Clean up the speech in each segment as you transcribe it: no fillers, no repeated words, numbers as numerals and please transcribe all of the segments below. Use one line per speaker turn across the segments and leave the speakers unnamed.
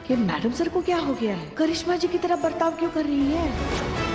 ये madam sir को क्या हो गया है? करिश्मा जी की तरह बर्ताव क्यों कर रही है?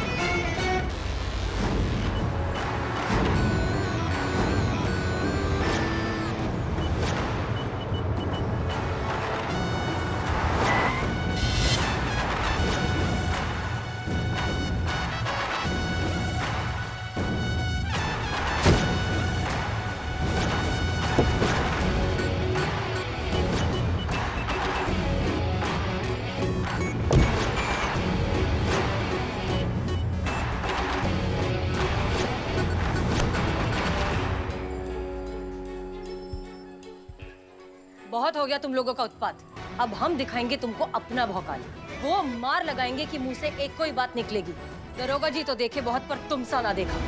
बहुत हो गया तुम लोगों का उत्पात। अब हम दिखाएंगे तुमको अपना भौकाल। वो मार लगाएंगे कि मुंह से एक कोई बात निकलेगी। दरोगा जी तो देखे बहुत, पर तुम सा ना देखा।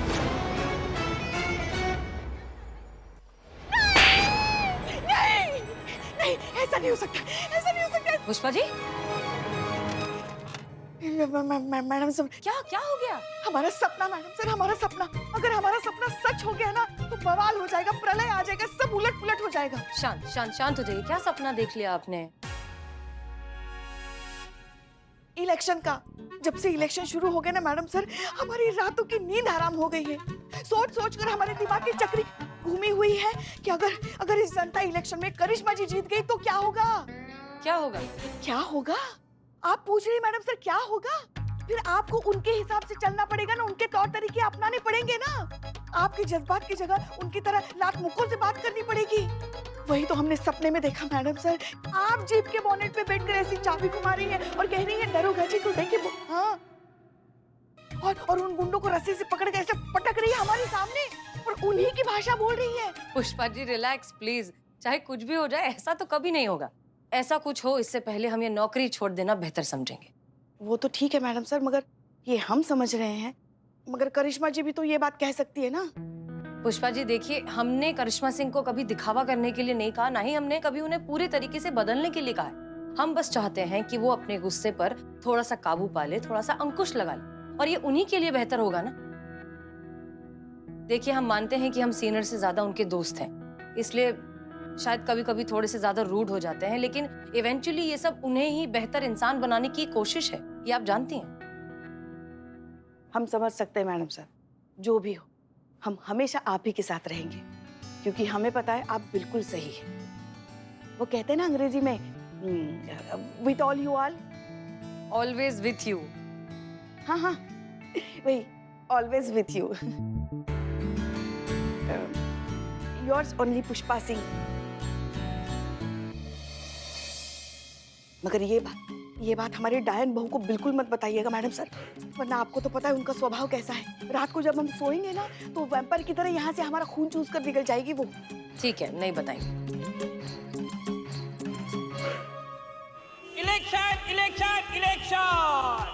नहीं, नहीं, ऐसा नहीं हो सकता, ऐसा नहीं हो सकता।
पुष्पा जी,
मैडम सर,
क्या क्या हो गया?
हमारा सपना मैडम सर, हमारा सपना, अगर हमारा सपना सच हो गया ना तो बवाल हो जाएगा, प्रलय आ जाएगा, सब उलट पुलट हो जाएगा।
शांत शांत शांत हो जाइए। क्या सपना देख लिया आपने?
इलेक्शन का। जब से इलेक्शन शुरू हो गए ना मैडम सर, हमारी रातों की नींद हराम हो गई है। सोच सोच कर हमारे दिमाग की चक्री घूमी हुई है कि अगर इस जनता इलेक्शन में करिश्मा जी जीत गई तो क्या होगा?
क्या होगा?
क्या होगा? आप पूछ रही मैडम सर क्या होगा? फिर आपको उनके हिसाब से चलना पड़ेगा ना, उनके तौर तरीके अपनाने पड़ेंगे ना। आपके जज्बात की जगह उनकी तरह लाख मुक्कों से बात करनी पड़ेगी। वही तो हमने सपने में देखा मैडम सर। आप जीप के बोनेट पे बैठकर ऐसी चाबी घुमा रही है और कह रही है दरोगा जी को देखे वो, हाँ। और उन गुंडों को रस्सी से पकड़ के ऐसे पटक रही है हमारे सामने और उन्हीं की भाषा बोल रही है।
Pushpa ji relax please. चाहे कुछ भी हो जाए, ऐसा तो कभी नहीं होगा। ऐसा कुछ हो इससे पहले हम ये नौकरी छोड़ देना बेहतर समझेंगे।
वो तो ठीक है मैडम सर, मगर ये हम समझ रहे हैं, मगर करिश्मा जी भी तो ये बात कह सकती है ना।
पुष्पा जी देखिए, हमने करिश्मा सिंह को कभी दिखावा करने के लिए नहीं कहा, ना ही हमने कभी उन्हें पूरे तरीके से बदलने के लिए कहा है। हम बस चाहते हैं कि वो अपने गुस्से पर थोड़ा सा काबू पा ले, थोड़ा सा अंकुश लगा ले, और ये उन्हीं के लिए बेहतर होगा ना। देखिए, हम मानते हैं कि हम सीनियर से ज्यादा उनके दोस्त हैं, इसलिए शायद कभी कभी थोड़े से ज्यादा रूड हो जाते हैं, लेकिन इवेंचुअली ये सब उन्हें ही बेहतर इंसान बनाने की कोशिश है, ये आप जानती हैं।
हम समझ सकते हैं मैडम सर, जो भी हो हम हमेशा आप ही के साथ रहेंगे, क्योंकि हमें पता है आप बिल्कुल सही है। वो कहते हैं ना अंग्रेजी में, with all you all,
always with you.
हाँ हाँ वही, always with you. Yours only Pushpa Singh. मगर ये बात हमारी डायन बहू को बिल्कुल मत बताइएगा मैडम सर, वरना आपको तो पता है उनका स्वभाव कैसा है। रात को जब हम सोएंगे ना तो वैम्पायर की तरह यहाँ से हमारा खून चूस कर निकल जाएगी वो।
ठीक है, नहीं बताएंगे।
इलेक्शन इलेक्शन इलेक्शन,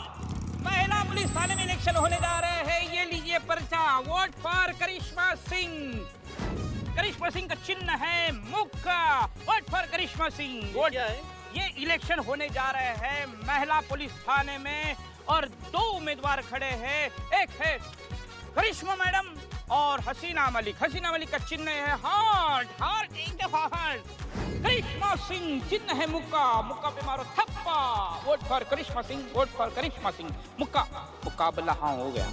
महिला पुलिस थाने में इलेक्शन होने जा रहे हैं। ये लीजिए पर्चा, वोट फॉर करिश्मा सिंह। करिश्मा सिंह का चिन्ह है मुक्का। Vote for Karishma Singh. Vote क्या है? ये इलेक्शन होने जा रहे हैं महिला पुलिस थाने में, और दो उम्मीदवार खड़े हैं। एक है करिश्मा मैडम और हसीना मलिक। हसीना मलिक का चिन्ह है हार्ट, हार्ट एक दफा हार्ट। करिश्मा सिंह चिन्ह है मुक्का, मुक्का पे मारो थप्पा। Vote for Karishma Singh, vote for Karishma Singh. मुक्का, मुकाबला हाँ हो गया।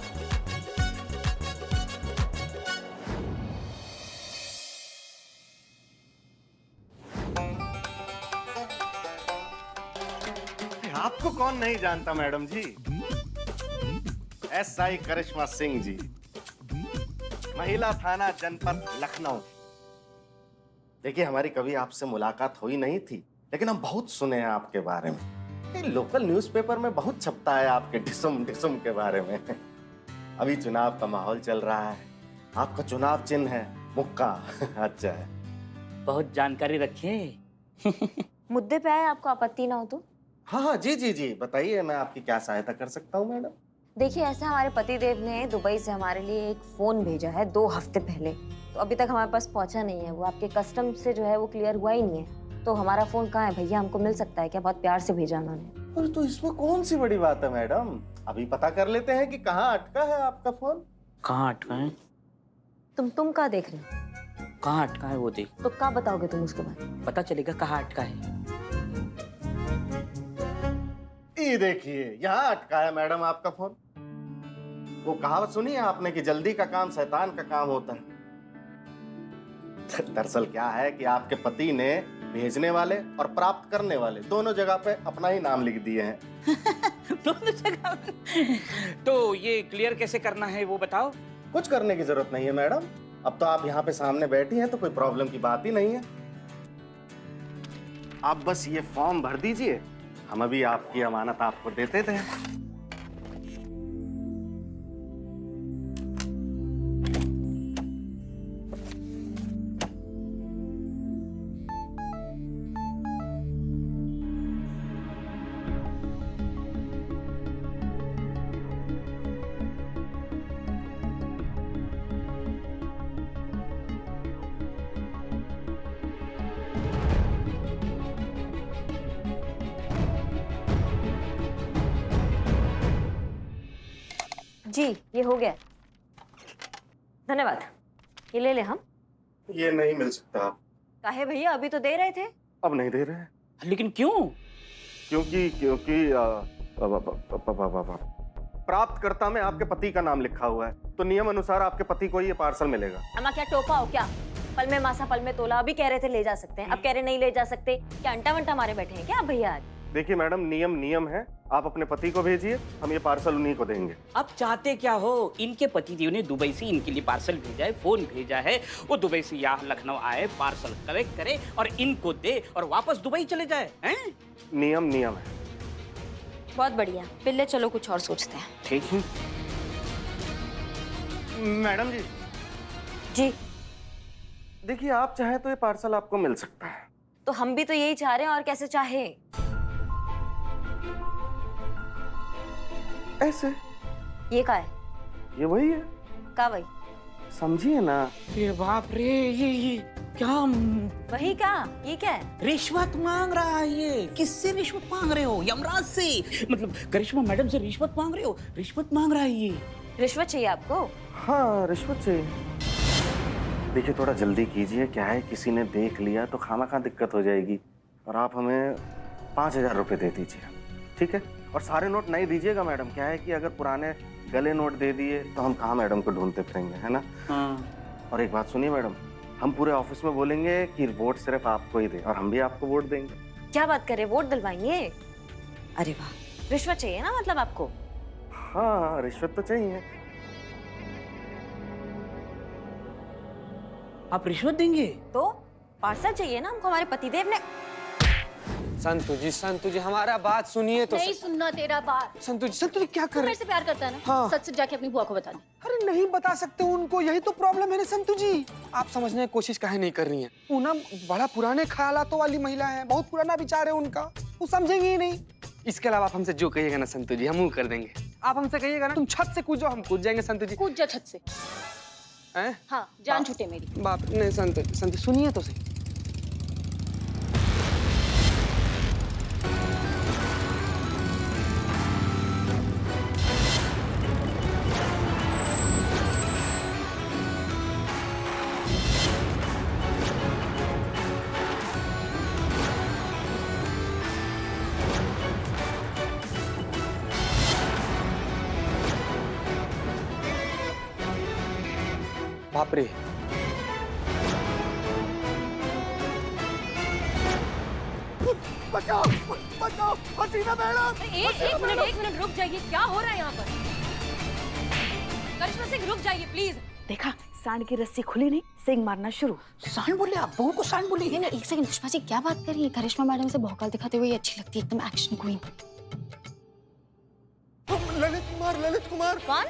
आपको कौन नहीं जानता मैडम जी, SI करिश्मा सिंह जी, महिला थाना जनपद लखनऊ। देखिए, हमारी कभी आपसे मुलाकात हुई नहीं थी, लेकिन हम बहुत सुने हैं आपके बारे में। ये लोकल न्यूज़पेपर में बहुत छपता है आपके डिसम डिसम के बारे में। अभी चुनाव का माहौल चल रहा है, आपका चुनाव चिन्ह है मुक्का। अच्छा है,
बहुत जानकारी रखिए।
मुद्दे पे आए, आपको आपत्ति ना हो तो?
हाँ हाँ जी जी जी, बताइए मैं आपकी क्या सहायता कर सकता हूँ मैडम।
देखिए, ऐसे हमारे पतिदेव ने दुबई से हमारे लिए एक फोन भेजा है 2 हफ्ते पहले, तो अभी तक हमारे पास पहुंचा नहीं है। वो आपके कस्टम से जो है वो क्लियर हुआ ही नहीं है। तो हमारा फोन कहाँ है भैया, हमको मिल सकता है क्या? बहुत प्यार से भेजा उन्होंने।
पर तो इसमें कौन सी बड़ी बात है मैडम, अभी पता कर लेते हैं कि कहाँ अटका है आपका फोन।
कहाँ अटका है?
तुम कहाँ देख रहे हो?
कहाँ अटका है वो देख।
तो क्या बताओगे तुम उसके बाद?
पता चलेगा कहाँ अटका है।
ये देखिए यहाँ अटका है मैडम आपका फोन। वो कहावत सुनी है आपने कि जल्दी का काम शैतान का काम होता है। दरअसल क्या है कि आपके पति ने भेजने वाले और प्राप्त करने वाले दोनों जगह पे अपना ही नाम लिख दिए हैं।
दोनों जगह तो ये क्लियर कैसे करना है वो बताओ।
कुछ करने की जरूरत नहीं है मैडम, अब तो आप यहाँ पे सामने बैठी हैं तो कोई प्रॉब्लम की बात ही नहीं है। आप बस ये फॉर्म भर दीजिए, हम अभी आपकी अमानत आपको देते थे।
जी ये हो गया, धन्यवाद। ये ले ले हम।
ये नहीं मिल सकता आप।
काहे भैया, अभी तो दे रहे थे।
अब नहीं दे रहे हैं।
लेकिन क्यों?
क्योंकि प्राप्तकर्ता में आपके पति का नाम लिखा हुआ है, तो नियम अनुसार आपके पति को ये पार्सल मिलेगा।
अम्मा क्या टोपा हो क्या? पल में मासा पल में तोला। अभी कह रहे थे ले जा सकते हैं, अब कह रहे नहीं ले जा सकते। क्या अंटा वंटा मारे बैठे हैं क्या आप भैया आज?
देखिए मैडम, नियम नियम है। आप अपने पति को भेजिए, हम ये पार्सल उन्हीं को देंगे।
अब चाहते क्या हो? इनके पतिदेव ने दुबई से इनके लिए पार्सल भेजा है, फोन भेजा है। वो दुबई से यहाँ लखनऊ आए, पार्सल कलेक्ट करे और इनको दे और वापस दुबई चले जाए हैं?
नियम नियम है।
बहुत बढ़िया, पिल्ले चलो कुछ और सोचते हैं।
ठीक है
मैडम जी,
जी
देखिए आप चाहें तो ये पार्सल आपको मिल सकता है।
तो हम भी तो यही चाह रहे हैं, और कैसे चाहे?
ऐसे।
ये का है?
ये वही है,
का वही?
समझिए ना।
ये बाप रे, ये क्या
वही का? ये क्या है?
रिश्वत मांग रहा है ये। किससे रिश्वत मांग रहे हो? यमराज से। मतलब करिश्मा मैडम से रिश्वत मांग रहे हो? रिश्वत मांग रहा है ये।
रिश्वत चाहिए आपको?
हाँ रिश्वत चाहिए। देखिए थोड़ा जल्दी कीजिए, क्या है किसी ने देख लिया तो खामखा दिक्कत हो जाएगी। और आप हमें 5,000 रुपये दे दीजिए, ठीक है? और सारे नोट नहीं दीजिएगा मैडम, क्या है कि अगर पुराने गले नोट दे दिए तो हम कहाँ मैडम को ढूंढते फिरेंगे, है ना?
हाँ।
और एक बात सुनिए मैडम, हम पूरे ऑफिस में बोलेंगे कि वोट सिर्फ आपको ही दे, और हम भी आपको वोट देंगे।
क्या बात कर रहे, वोट दिलवाएंगे? अरे वाह, रिश्वत चाहिए ना मतलब आपको?
हाँ रिश्वत तो चाहिए।
आप रिश्वत देंगे?
तो पार्सल चाहिए ना हमको, हमारे पतिदेव ने।
संतु जी हमारा बात सुनिए तो।
नहीं सुनना तेरा बात।
संतु जी क्या कर
तू
रहे?
मेरे से प्यार करता है ना?
हाँ।
सच सच जाके अपनी बुआ को बता दे।
अरे नहीं बता सकते उनको, यही तो प्रॉब्लम है ना संतु जी। आप समझने की कोशिश काहे नहीं कर रही हैं? वो ना बड़ा पुराने ख्यालातों वाली महिला है, बहुत पुराना विचार है उनका, वो समझेंगे ही नहीं। इसके अलावा आप हमसे जो कहिएगा ना संतु जी, हम वो कर देंगे। आप हमसे कहिएगा ना तुम छत से कूदो, हम कूद जाएंगे संतु जी।
कूद जा छत से।
हैं?
हाँ जान छूटे मेरी।
बाप नहीं संतु सुनिए तो सही। बाप रे,
बचाओ बचाओ, हसीना मैडम।
एक मिनट रुक जाइए, क्या हो रहा है यहाँ पर? करिश्मा सिंह रुक जाइए प्लीज।
देखा, सांड की रस्सी खुली नहीं, सिंग मारना शुरू।
सांड बोले आप? बहू को सांड बोले?
नहीं एक सेकंड पुष्पा जी, क्या बात कर रही है? करिश्मा मैडम से भौकाल दिखाते हुए अच्छी लगती है, एकदम एक्शन क्वीन।
ललित कुमार।
कौन?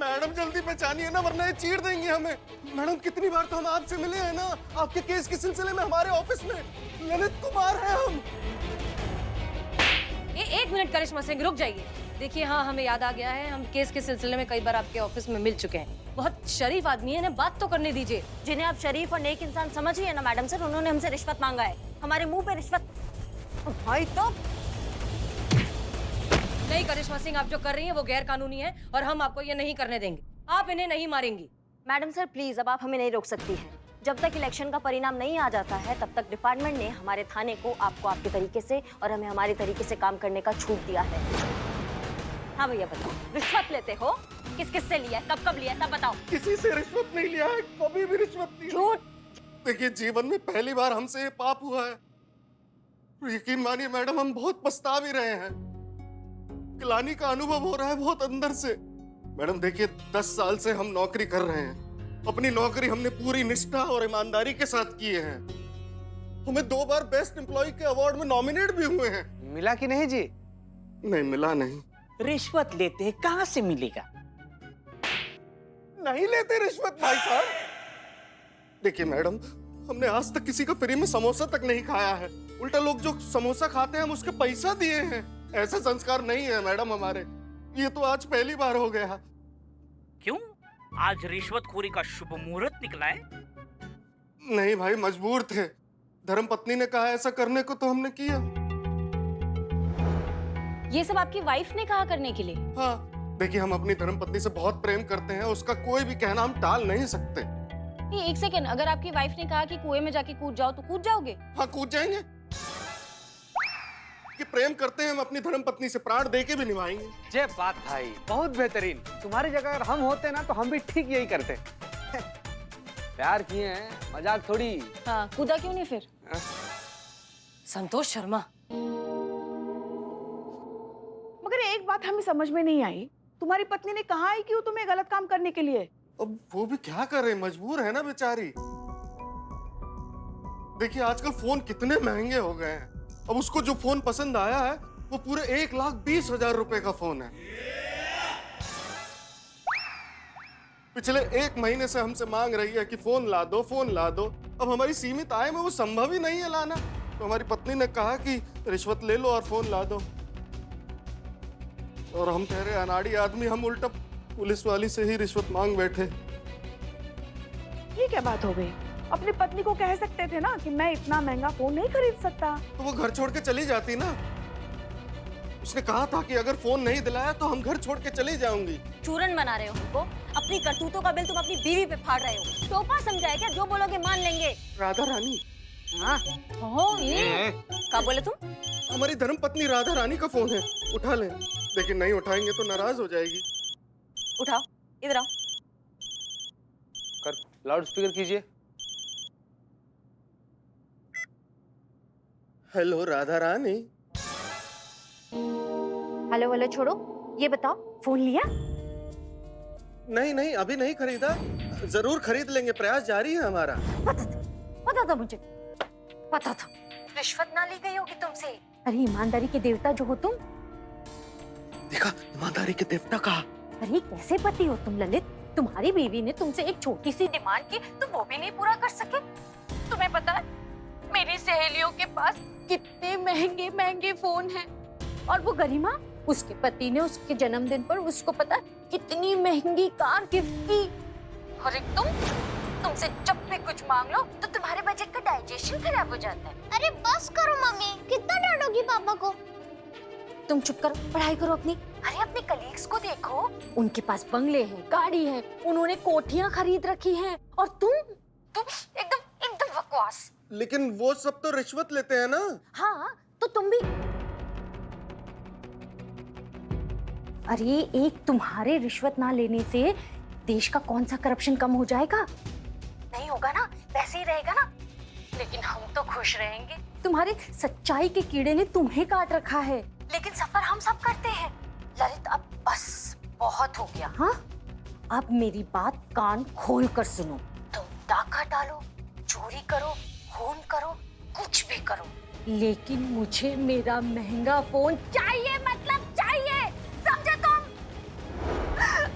मैडम जल्दी पहचानिए ना, वरना ये चीर देंगे हमें। मैडम कितनी बार तो हम आपसे मिले हैं ना, आपके केस के सिलसिले में हमारे ऑफिस में। ललित कुमार हैं हम।
एक मिनट करिश्मा सिंह रुक जाइए। देखिए हाँ, हमें याद आ गया है, हम केस के सिलसिले में कई बार आपके ऑफिस में मिल चुके हैं। बहुत शरीफ आदमी है, इन्हें बात तो करने दीजिए।
जिन्हें आप शरीफ और नेक इंसान समझिए ना मैडम सर, उन्होंने हमसे रिश्वत मांगा है, हमारे मुंह पे रिश्वत। भाई तो
नहीं करिश्मा सिंह, आप जो कर रही हैं वो गैर कानूनी है और हम आपको ये नहीं करने देंगे। आप इन्हें नहीं मारेंगी।
मैडम सर प्लीज, अब आप हमें नहीं रोक सकती हैं। जब तक इलेक्शन का परिणाम नहीं आ जाता है तब तक डिपार्टमेंट ने हमारे थाने को आपको आपके तरीके से और हमें हमारे तरीके से काम करने का छूट दिया है। हाँ भैया बताओ, रिश्वत लेते हो? किस किस से लिया, कब कब लिया, सब बताओ।
किसी से रिश्वत नहीं लिया है, कभी भी रिश्वत नहीं।
झूठ।
देखिए जीवन में पहली बार हमसे ये पाप हुआ है। यकीन मानिए मैडम, हम बहुत पछता भी रहे हैं। ग्लानि का अनुभव हो रहा है बहुत अंदर से। मैडम देखिए 10 साल से हम नौकरी कर रहे हैं। अपनी नौकरी हमने पूरी निष्ठा और ईमानदारी के साथ किए हैं। हमें 2 बार बेस्ट एम्प्लॉय के अवार्ड में नॉमिनेट भी हुए हैं।
मिला कि नहीं जी?
नहीं मिला नहीं।
रिश्वत लेते हैं, कहाँ से मिलेगा?
नहीं लेते रिश्वत भाई साहब। देखिए मैडम, हमने आज तक किसी का फ्री में समोसा तक नहीं खाया है। उल्टा लोग जो समोसा खाते हैं हम उसके पैसा दिए हैं। ऐसा संस्कार नहीं है मैडम हमारे। ये तो आज पहली बार हो गया।
क्यों? आज रिश्वतखोरी का शुभ मुहूर्त निकला है?
नहीं भाई, मजबूर थे। धर्म पत्नी ने कहा ऐसा करने को तो हमने किया।
ये सब आपकी वाइफ ने कहा करने के लिए?
हाँ देखिए, हम अपनी धर्म पत्नी से बहुत प्रेम करते हैं। उसका कोई भी कहना हम टाल नहीं सकते।
नहीं, एक सेकंड, अगर आपकी वाइफ ने कहा कि कुएं में जाके कूद जाओ तो कूद जाओगे?
हाँ कूद जाएंगे। कि प्रेम करते हैं हम अपनी धर्म पत्नी से, प्राण दे के भी निभाएंगे।
जय बात भाई, बहुत बेहतरीन। तुम्हारी जगह अगर हम होते ना तो हम भी ठीक यही करते। प्यार किए हैं, मजाक थोड़ी।
हाँ, कूदा क्यों नहीं फिर?
संतोष शर्मा,
मगर एक बात हमें समझ में नहीं आई, तुम्हारी पत्नी ने कहा है कि वो तुम्हें गलत काम करने के लिए।
अब वो भी क्या करे, मजबूर है ना बेचारी। देखिए आजकल फोन कितने महंगे हो गए हैं। अब उसको जो फोन पसंद आया है वो पूरे 1,20,000 रुपए का फोन है। पिछले 1 महीने से हमसे मांग रही है कि फोन ला दो, फोन ला दो। अब हमारी सीमित आय में वो संभव ही नहीं है लाना। तो हमारी पत्नी ने कहा कि रिश्वत ले लो और फोन ला दो। और हम ठहरे अनाड़ी आदमी, हम उल्टा पुलिस वाली से ही रिश्वत मांग बैठे।
ये क्या बात हो गई? अपनी पत्नी को कह सकते थे ना कि मैं इतना महंगा फोन नहीं खरीद सकता।
तो वो घर छोड़ के चली जाती ना। उसने कहा था कि अगर फोन नहीं दिलाया तो हम घर छोड़ के चली जाऊंगी।
चूरन बना रहे हो हमको? अपनी करतूतों का बिल तुम अपनी बीवी पे फाड़ रहे हो। टोपा समझाए क्या? जो बोलोगे मान लेंगे।
राधा रानी।
हाँ, हो ये क्या बोले तुम?
हमारी धर्म पत्नी राधा रानी का फोन है, उठा ले। लेकिन नहीं उठाएंगे तो नाराज हो जाएगी।
उठाओ, इधर आओ।
कर लाउड स्पीकर कीजिए।
Hello Radha Rani.
Hello hello छोड़ो, ये बताओ फोन लिया?
नहीं नहीं, अभी नहीं खरीदा। जरूर खरीद लेंगे, प्रयास जारी है हमारा।
पता था मुझे, पता था। रिश्वत ना ली गई होगी तुमसे। अरे ईमानदारी के देवता जो हो तुम।
देखा, ईमानदारी के देवता कहा।
अरे कैसे पति हो तुम ललित? तुम्हारी बीवी ने तुमसे एक छोटी सी डिमांड की, तुम वो भी नहीं पूरा कर सके। तुम्हें पता है मेरी सहेलियों के पास कितने महंगे महंगे फोन हैं, और वो गरिमा, उसके पति ने उसके जन्मदिन पर उसको पता कितनी महंगी कार गिफ्ट की। और एक तुमसे जब भी कुछ मांग लो तो तुम्हारे बजट का डाइजेशन खराब हो जाता है।
अरे बस करो मम्मी, कितना डांटोगी पापा को?
तुम चुप करो, पढ़ाई करो अपनी। अरे अपने कलीग्स को देखो, उनके पास बंगले हैं, गाड़ी है, उन्होंने कोठियां खरीद रखी हैं, और तुम एकदम एकदम बकवास।
लेकिन वो सब तो रिश्वत लेते हैं ना।
हाँ तो तुम भी। अरे एक तुम्हारे रिश्वत ना लेने से देश का कौन सा करप्शन कम हो जाएगा? नहीं होगा ना, वैसे ही रहेगा ना। लेकिन हम तो खुश रहेंगे। तुम्हारे सच्चाई के कीड़े ने तुम्हें काट रखा है, लेकिन सफर हम सब करते हैं। ललित अब बस बहुत हो गया। हाँ, अब मेरी बात कान खोल कर सुनो। तुम डाका डालो, चोरी करो, खून करो, कुछ भी करो, लेकिन मुझे मेरा महंगा फोन चाहिए, मतलब चाहिए, समझे तुम?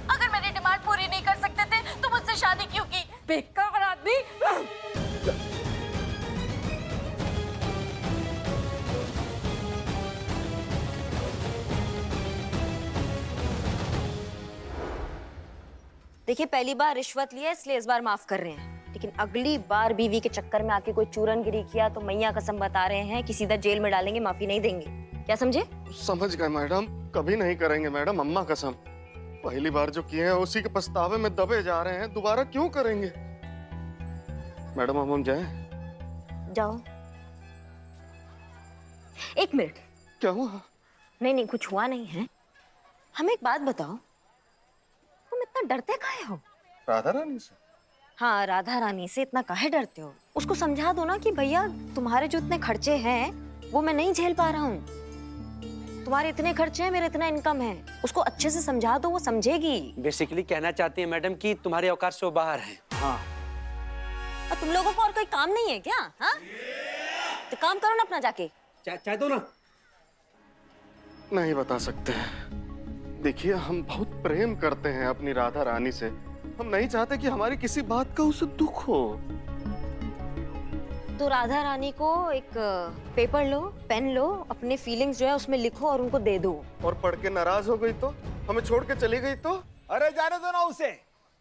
अगर मेरी डिमांड पूरी नहीं कर सकते थे तो मुझसे शादी क्यों की? बेकार आदमी।
देखिए, पहली बार रिश्वत लिया इसलिए इस बार माफ कर रहे हैं, लेकिन अगली बार बीवी के चक्कर में आके कोई चूरनगिरी किया तो मैया कसम बता रहे हैं कि सीधा जेल में डालेंगे, माफी नहीं देंगे। क्या समझे?
समझ गए मैडम, कभी नहीं करेंगे मैडम, अम्मा कसम। पहली बार जो किए हैं उसी के पछतावे में दबे जा रहे हैं, दोबारा क्यों करेंगे?
मैडम अब हम जाएं?
जाओ। एक मिनट।
क्या हुआ?
नहीं कुछ हुआ नहीं है। हमें एक बात बताओ, तुम इतना डरते काहे हो?
राधा रानी से?
हाँ, राधा रानी से इतना काहे डरते हो? उसको समझा दो ना कि भैया तुम्हारे जो इतने खर्चे हैं वो मैं नहीं झेल पा रहा हूँ। तुम्हारे इतने खर्चे हैं, मेरा इतना इनकम है। उसको अच्छे से समझा दो, वो समझेगी।
बेसिकली कहना चाहती है मैडम कि तुम्हारे औकात से वो बाहर है। हाँ।
और तुम लोगों को और कोई काम नहीं है क्या? हाँ, तो काम करो ना अपना जाके।
चाय दो ना।
नहीं बता सकते। देखिए, हम बहुत प्रेम करते हैं अपनी राधा रानी से। हम नहीं चाहते कि हमारी किसी बात का उसे दुख हो।
तो राधा रानी को एक पेपर लो, पेन लो, अपने फीलिंग्स जो है उसमें लिखो और उनको दे दो।
और पढ़ के नाराज हो गई तो? हमें छोड़ के चली गई तो?
अरे जाने दो ना उसे,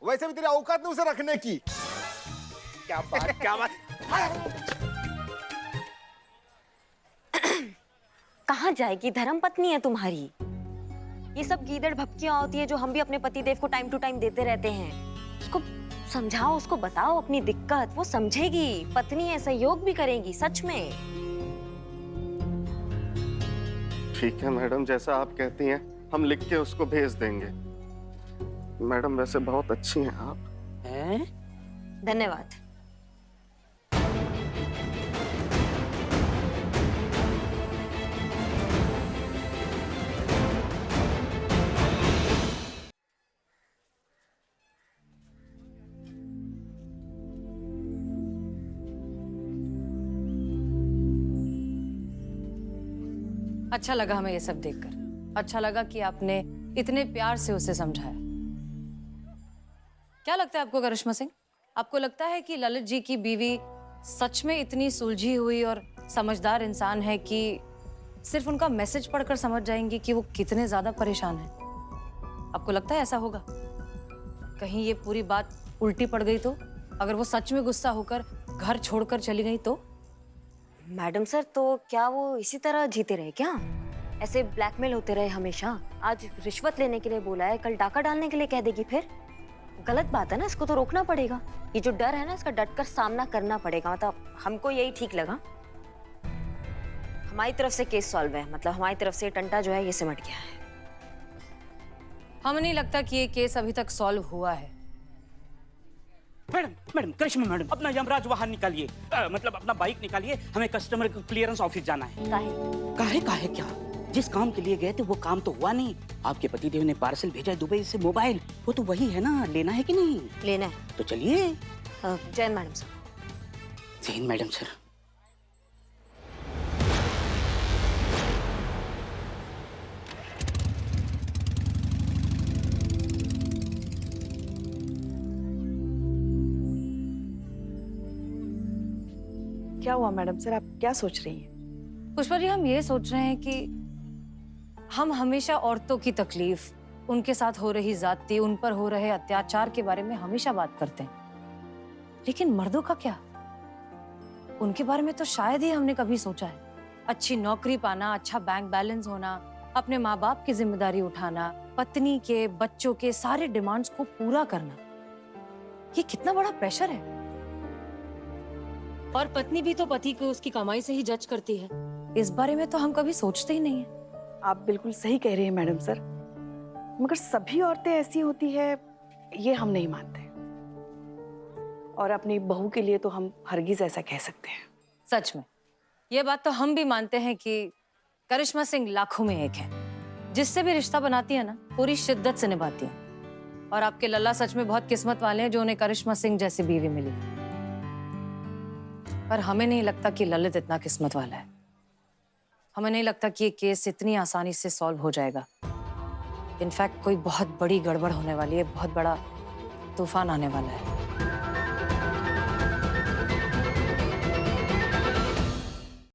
वैसे भी तेरी औकात नहीं उसे रखने की। क्या बात
कहाँ जाएगी? धर्म पत्नी है तुम्हारी। ये सब गीदड़ भपकियां होती है जो हम भी अपने पति देव को टाइम टू टाइम देते रहते हैं। उसको समझाओ, उसको बताओ अपनी दिक्कत, वो समझेगी। पत्नी है, सहयोग भी करेगी सच में।
ठीक है मैडम, जैसा आप कहती हैं हम लिख के उसको भेज देंगे। मैडम वैसे बहुत अच्छी हैं आप।
हैं?
धन्यवाद।
अच्छा लगा हमें ये सब देखकर। अच्छा लगा कि आपने इतने प्यार से उसे समझाया। क्या लगता है आपको करिश्मा सिंह? आपको लगता है कि ललित जी की बीवी सच में इतनी सुलझी हुई और समझदार इंसान है कि सिर्फ उनका मैसेज पढ़कर समझ जाएंगी कि वो कितने ज्यादा परेशान हैं? आपको लगता है ऐसा होगा? कहीं ये पूरी बात उल्टी पड़ गई तो? अगर वो सच में गुस्सा होकर घर छोड़कर चली गई तो?
मैडम सर, तो क्या वो इसी तरह जीते रहे क्या? ऐसे ब्लैकमेल होते रहे हमेशा? आज रिश्वत लेने के लिए बोला है, कल डाका डालने के लिए कह देगी फिर? गलत बात है ना, इसको तो रोकना पड़ेगा। ये जो डर है ना, इसका डटकर सामना करना पड़ेगा। मतलब हमको यही ठीक लगा। हमारी तरफ से केस सॉल्व है, मतलब हमारी तरफ से टंटा जो है ये सिमट गया है।
हमें नहीं लगता कि ये केस अभी तक सॉल्व हुआ है।
मैडम करिश्मा मैडम, अपना यमराज वाहन निकालिए, मतलब अपना बाइक निकालिए, हमें कस्टमर क्लियरेंस ऑफिस जाना है। काहे क्या? जिस काम के लिए गए थे वो काम तो हुआ नहीं। आपके पतिदेव ने पार्सल भेजा है दुबई से, मोबाइल, वो तो वही है ना, लेना है कि नहीं?
लेना है।
तो चलिए।
Jain madam sir.
Jain madam sir.
क्या हुआ मैडम सर, आप क्या सोच रही हैं?
पुष्पा जी, हम ये सोच रहे हैं कि हम हमेशा औरतों की तकलीफ, उनके साथ हो रही जाती, उन पर हो रहे अत्याचार के बारे में हमेशा बात करते हैं, लेकिन मर्दों का क्या? उनके बारे में तो शायद ही हमने कभी सोचा है। अच्छी नौकरी पाना, अच्छा बैंक बैलेंस होना, अपने माँ बाप की जिम्मेदारी उठाना, पत्नी के, बच्चों के सारे डिमांड्स को पूरा करना, ये कितना बड़ा प्रेशर है। और पत्नी भी तो पति को उसकी कमाई से ही जज करती है। इस बारे में तो हम कभी सोचते ही नहीं है।
आप बिल्कुल सही कह रहे हैं मैडम सर, मगर सभी औरतें ऐसी होती है ये हम नहीं मानते। और अपनी बहू के लिए तो हम हरगिज ऐसा कह सकते हैं।
सच में ये बात तो हम भी मानते हैं कि करिश्मा सिंह लाखों में एक है। जिससे भी रिश्ता बनाती है ना, पूरी शिद्दत से निभाती है। और आपके लल्ला सच में बहुत किस्मत वाले हैं जो उन्हें करिश्मा सिंह जैसी बीवी मिली। पर हमें नहीं लगता कि ललित इतना किस्मत वाला है। हमें नहीं लगता कि ये केस इतनी आसानी से सॉल्व हो जाएगा। इनफैक्ट कोई बहुत बड़ी गड़बड़ होने वाली है, बहुत बड़ा तूफान आने वाला है।